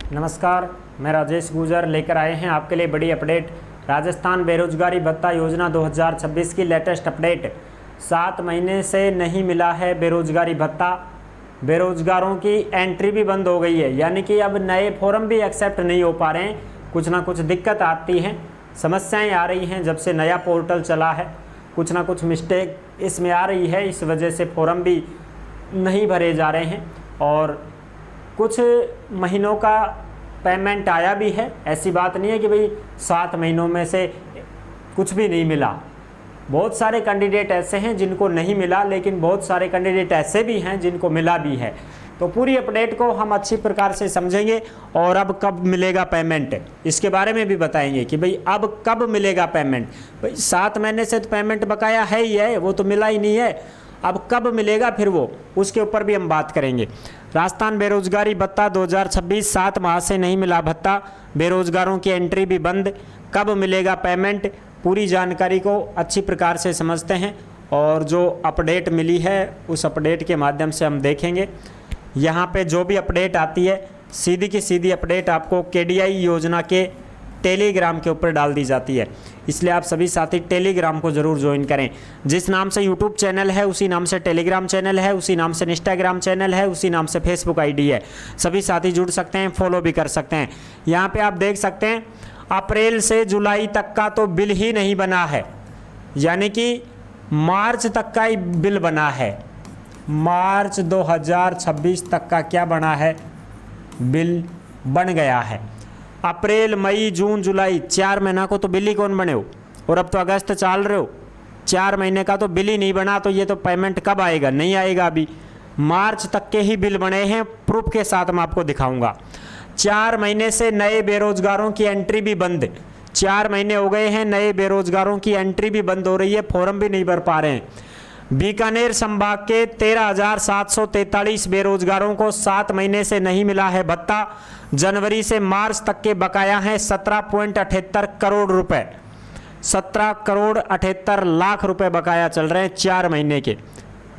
नमस्कार, मैं राजेश गुजर लेकर आए हैं आपके लिए बड़ी अपडेट। राजस्थान बेरोजगारी भत्ता योजना 2026 की लेटेस्ट अपडेट। 7 महीने से नहीं मिला है बेरोजगारी भत्ता। बेरोजगारों की एंट्री भी बंद हो गई है, यानी कि अब नए फॉर्म भी एक्सेप्ट नहीं हो पा रहे हैं। कुछ ना कुछ दिक्कत आती हैं, समस्याएं आ रही हैं जब से नया पोर्टल चला है। कुछ ना कुछ मिस्टेक इसमें आ रही है, इस वजह से फॉर्म भी नहीं भरे जा रहे हैं और कुछ महीनों का पेमेंट आया भी है। ऐसी बात नहीं है कि भाई 7 महीनों में से कुछ भी नहीं मिला। बहुत सारे कैंडिडेट ऐसे हैं जिनको नहीं मिला, लेकिन बहुत सारे कैंडिडेट ऐसे भी हैं जिनको मिला भी है। तो पूरी अपडेट को हम अच्छी प्रकार से समझेंगे और अब कब मिलेगा पेमेंट इसके बारे में भी बताएंगे कि भाई अब कब मिलेगा पेमेंट। भाई 7 महीने से तो पेमेंट बकाया है ही है, वो तो मिला ही नहीं है। अब कब मिलेगा फिर वो, उसके ऊपर भी हम बात करेंगे। राजस्थान बेरोजगारी भत्ता 2026, 7 माह से नहीं मिला भत्ता, बेरोजगारों की एंट्री भी बंद, कब मिलेगा पेमेंट, पूरी जानकारी को अच्छी प्रकार से समझते हैं और जो अपडेट मिली है उस अपडेट के माध्यम से हम देखेंगे। यहाँ पे जो भी अपडेट आती है सीधी की सीधी अपडेट आपको KDI योजना के टेलीग्राम के ऊपर डाल दी जाती है, इसलिए आप सभी साथी टेलीग्राम को ज़रूर ज्वाइन करें। जिस नाम से यूट्यूब चैनल है उसी नाम से टेलीग्राम चैनल है, उसी नाम से इंस्टाग्राम चैनल है, उसी नाम से फेसबुक ID है। सभी साथी जुड़ सकते हैं, फॉलो भी कर सकते हैं। यहाँ पे आप देख सकते हैं अप्रैल से जुलाई तक का तो बिल ही नहीं बना है, यानी कि मार्च तक का ही बिल बना है। मार्च 2026 तक का क्या बना है, बिल बन गया है। अप्रैल मई जून जुलाई 4 महीना को तो बिल ही कौन बने हो, और अब तो अगस्त चल रहे हो, 4 महीने का तो बिल ही नहीं बना। तो ये तो पेमेंट कब आएगा, नहीं आएगा। अभी मार्च तक के ही बिल बने हैं, प्रूफ के साथ मैं आपको दिखाऊंगा। 4 महीने से नए बेरोजगारों की एंट्री भी बंद। 4 महीने हो गए हैं, नए बेरोजगारों की एंट्री भी बंद हो रही है, फॉर्म भी नहीं भर पा रहे हैं। बीकानेर संभाग के 13,743 बेरोजगारों को 7 महीने से नहीं मिला है भत्ता। जनवरी से मार्च तक के बकाया हैं 17.78 करोड़ रुपए। 17 करोड़ 78 लाख रुपए बकाया चल रहे हैं 4 महीने के।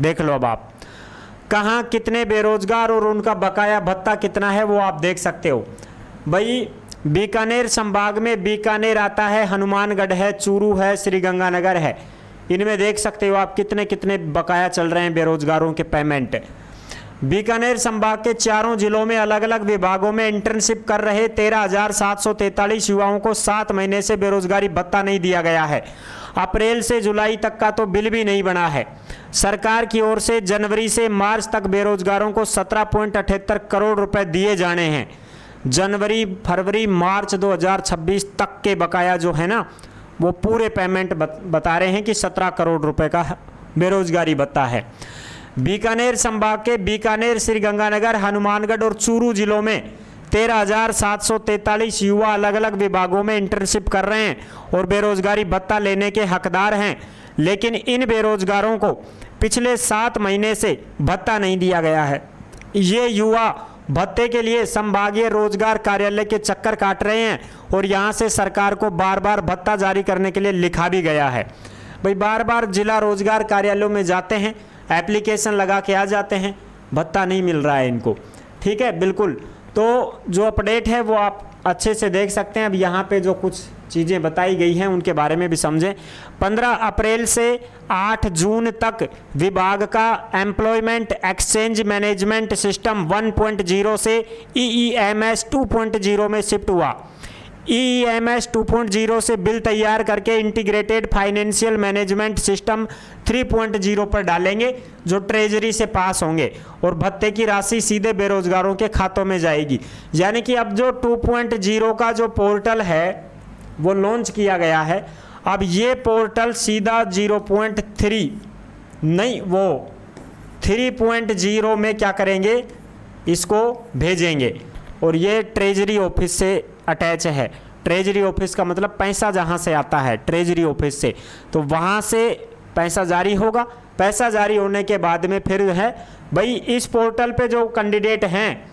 देख लो अब आप कहाँ कितने बेरोजगार और उनका बकाया भत्ता कितना है वो आप देख सकते हो। भाई बीकानेर संभाग में बीकानेर आता है, हनुमानगढ़ है, चूरू है, श्रीगंगानगर है। इनमें देख सकते हो आप कितने कितने बकाया चल रहे हैं बेरोजगारों के पेमेंट। बीकानेर संभाग के 4 जिलों में अलग अलग विभागों में इंटर्नशिप कर रहे 13,743 युवाओं को 7 महीने से बेरोजगारी भत्ता नहीं दिया गया है। अप्रैल से जुलाई तक का तो बिल भी नहीं बना है। सरकार की ओर से जनवरी से मार्च तक बेरोजगारों को 17.78 करोड़ रुपए दिए जाने हैं। जनवरी फरवरी मार्च 2026 तक के बकाया जो है ना, वो पूरे पेमेंट बता रहे हैं कि 17 करोड़ रुपए का बेरोजगारी भत्ता है। बीकानेर संभाग के बीकानेर, श्रीगंगानगर, हनुमानगढ़ और चूरू जिलों में 13,743 युवा अलग अलग विभागों में इंटर्नशिप कर रहे हैं और बेरोजगारी भत्ता लेने के हकदार हैं, लेकिन इन बेरोजगारों को पिछले 7 महीने से भत्ता नहीं दिया गया है। ये युवा भत्ते के लिए संभागीय रोजगार कार्यालय के चक्कर काट रहे हैं और यहाँ से सरकार को बार बार भत्ता जारी करने के लिए लिखा भी गया है। भाई बार बार जिला रोजगार कार्यालयों में जाते हैं, एप्लीकेशन लगा के आ जाते हैं, भत्ता नहीं मिल रहा है इनको। ठीक है, बिल्कुल। तो जो अपडेट है वो आप अच्छे से देख सकते हैं। अब यहाँ पे जो कुछ चीज़ें बताई गई हैं उनके बारे में भी समझें। 15 अप्रैल से 8 जून तक विभाग का एम्प्लॉयमेंट एक्सचेंज मैनेजमेंट सिस्टम 1.0 से EEMS 2.0 में शिफ्ट हुआ। EEMS 2.0 से बिल तैयार करके इंटीग्रेटेड फाइनेंशियल मैनेजमेंट सिस्टम 3.0 पर डालेंगे, जो ट्रेजरी से पास होंगे और भत्ते की राशि सीधे बेरोजगारों के खातों में जाएगी। यानी कि अब जो 2.0 का जो पोर्टल है वो लॉन्च किया गया है। अब ये पोर्टल सीधा 0.3 नहीं, वो 3.0 में क्या करेंगे, इसको भेजेंगे और ये ट्रेजरी ऑफिस से अटैच है। ट्रेजरी ऑफिस का मतलब पैसा जहाँ से आता है ट्रेजरी ऑफिस से, तो वहाँ से पैसा जारी होगा। पैसा जारी होने के बाद में फिर है भाई इस पोर्टल पे जो कैंडिडेट हैं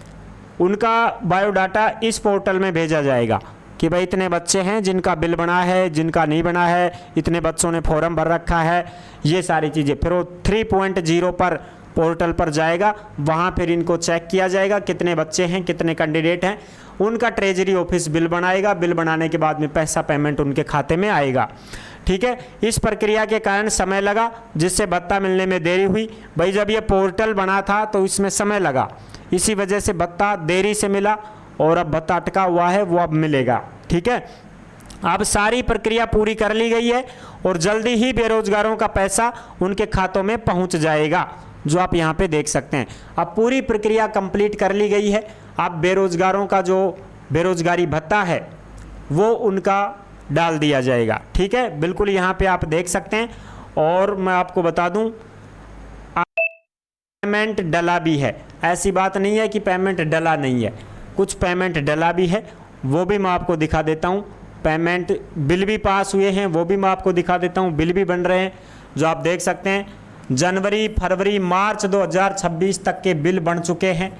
उनका बायोडाटा इस पोर्टल में भेजा जाएगा कि भाई इतने बच्चे हैं जिनका बिल बना है, जिनका नहीं बना है, इतने बच्चों ने फॉर्म भर रखा है, ये सारी चीज़ें। फिर वो 3.0 पर पोर्टल पर जाएगा, वहाँ फिर इनको चेक किया जाएगा कितने बच्चे हैं, कितने कैंडिडेट हैं, उनका ट्रेजरी ऑफिस बिल बनाएगा, बिल बनाने के बाद में पैसा पेमेंट उनके खाते में आएगा। ठीक है, इस प्रक्रिया के कारण समय लगा, जिससे भत्ता मिलने में देरी हुई। भाई जब ये पोर्टल बना था तो इसमें समय लगा, इसी वजह से भत्ता देरी से मिला और अब भत्ता अटका हुआ है, वो अब मिलेगा। ठीक है, अब सारी प्रक्रिया पूरी कर ली गई है और जल्दी ही बेरोजगारों का पैसा उनके खातों में पहुंच जाएगा, जो आप यहाँ पे देख सकते हैं। अब पूरी प्रक्रिया कंप्लीट कर ली गई है। अब बेरोजगारों का जो बेरोजगारी भत्ता है वो उनका डाल दिया जाएगा। ठीक है, बिल्कुल यहाँ पे आप देख सकते हैं। और मैं आपको बता दूं, पेमेंट डला भी है, ऐसी बात नहीं है कि पेमेंट डला नहीं है, कुछ पेमेंट डला भी है, वो भी मैं आपको दिखा देता हूँ। पेमेंट बिल भी पास हुए हैं, वो भी मैं आपको दिखा देता हूँ, बिल भी बन रहे हैं, जो आप देख सकते हैं। जनवरी, फरवरी, मार्च 2026 तक के बिल बन चुके हैं,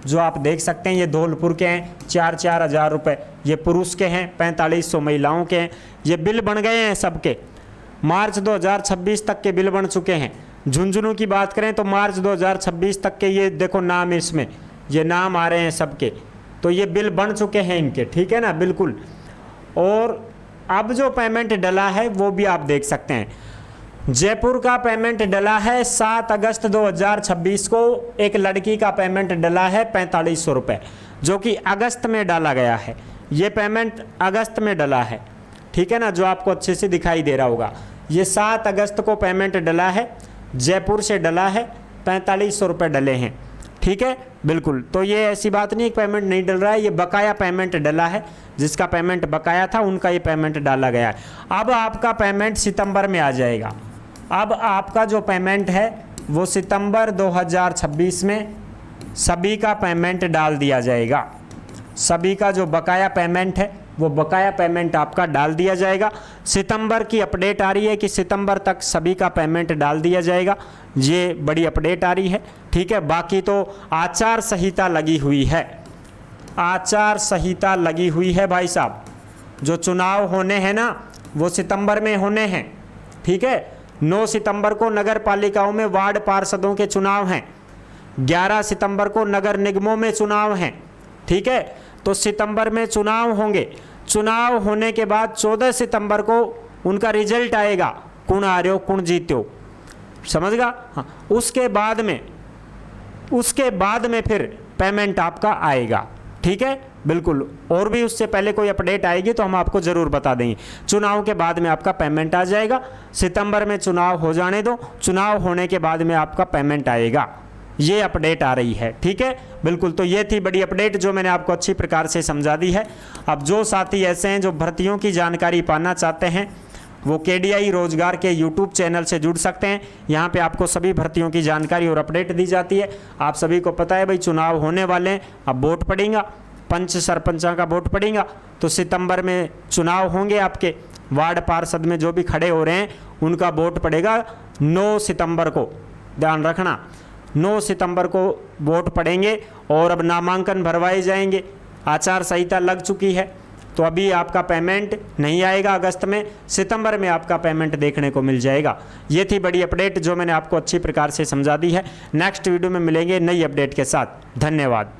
जो आप देख सकते हैं। ये धौलपुर के हैं 4-4 हज़ार रुपये, ये पुरुष के हैं 4500 महिलाओं के हैं। ये बिल बन गए हैं सबके, मार्च 2026 तक के बिल बन चुके हैं। झुंझुनू की बात करें तो मार्च 2026 तक के ये देखो नाम, इसमें ये नाम आ रहे हैं सबके, तो ये बिल बन चुके हैं इनके। ठीक है ना, बिल्कुल। और अब जो पेमेंट डला है वो भी आप देख सकते हैं। जयपुर का पेमेंट डला है 7 अगस्त 2026 को, एक लड़की का पेमेंट डला है 4500 रुपये, जो कि अगस्त में डाला गया है। ये पेमेंट अगस्त में डला है, ठीक है ना, जो आपको अच्छे से दिखाई दे रहा होगा। ये 7 अगस्त को पेमेंट डला है, जयपुर से डला है, 4500 रुपये डले हैं। ठीक है, बिल्कुल। तो ये ऐसी बात नहीं, पेमेंट नहीं डल रहा है, ये बकाया पेमेंट डला है, जिसका पेमेंट बकाया था उनका ये पेमेंट डाला गया है। अब आपका पेमेंट सितंबर में आ जाएगा। अब आपका जो पेमेंट है वो सितंबर 2026 में सभी का पेमेंट डाल दिया जाएगा। सभी का जो बकाया पेमेंट है वो बकाया पेमेंट आपका डाल दिया जाएगा। सितंबर की अपडेट आ रही है कि सितंबर तक सभी का पेमेंट डाल दिया जाएगा, ये बड़ी अपडेट आ रही है। ठीक है, बाकी तो आचार संहिता लगी हुई है, आचार संहिता लगी हुई है भाई साहब। जो चुनाव होने हैं ना वो सितंबर में होने हैं। ठीक है, 9 सितंबर को नगर पालिकाओं में वार्ड पार्षदों के चुनाव हैं, 11 सितंबर को नगर निगमों में चुनाव हैं। ठीक है, तो सितंबर में चुनाव होंगे। चुनाव होने के बाद 14 सितंबर को उनका रिजल्ट आएगा, कौन आ रहे हो कौन जीते हो, समझ गया। हाँ, उसके बाद में फिर पेमेंट आपका आएगा। ठीक है, बिल्कुल। और भी उससे पहले कोई अपडेट आएगी तो हम आपको ज़रूर बता देंगे। चुनाव के बाद में आपका पेमेंट आ जाएगा। सितंबर में चुनाव हो जाने दो, चुनाव होने के बाद में आपका पेमेंट आएगा, ये अपडेट आ रही है। ठीक है, बिल्कुल। तो ये थी बड़ी अपडेट जो मैंने आपको अच्छी प्रकार से समझा दी है। अब जो साथी ऐसे हैं जो भर्तियों की जानकारी पाना चाहते हैं वो KDI रोजगार के YouTube चैनल से जुड़ सकते हैं। यहाँ पे आपको सभी भर्तियों की जानकारी और अपडेट दी जाती है। आप सभी को पता है भाई चुनाव होने वाले हैं, अब वोट पड़ेगा, पंच सरपंचा का वोट पड़ेगा, तो सितंबर में चुनाव होंगे। आपके वार्ड पार्षद में जो भी खड़े हो रहे हैं उनका वोट पड़ेगा 9 सितंबर को, ध्यान रखना 9 सितंबर को वोट पड़ेंगे। और अब नामांकन भरवाए जाएंगे, आचार संहिता लग चुकी है, तो अभी आपका पेमेंट नहीं आएगा अगस्त में, सितंबर में आपका पेमेंट देखने को मिल जाएगा। ये थी बड़ी अपडेट जो मैंने आपको अच्छी प्रकार से समझा दी है। नेक्स्ट वीडियो में मिलेंगे नई अपडेट के साथ। धन्यवाद।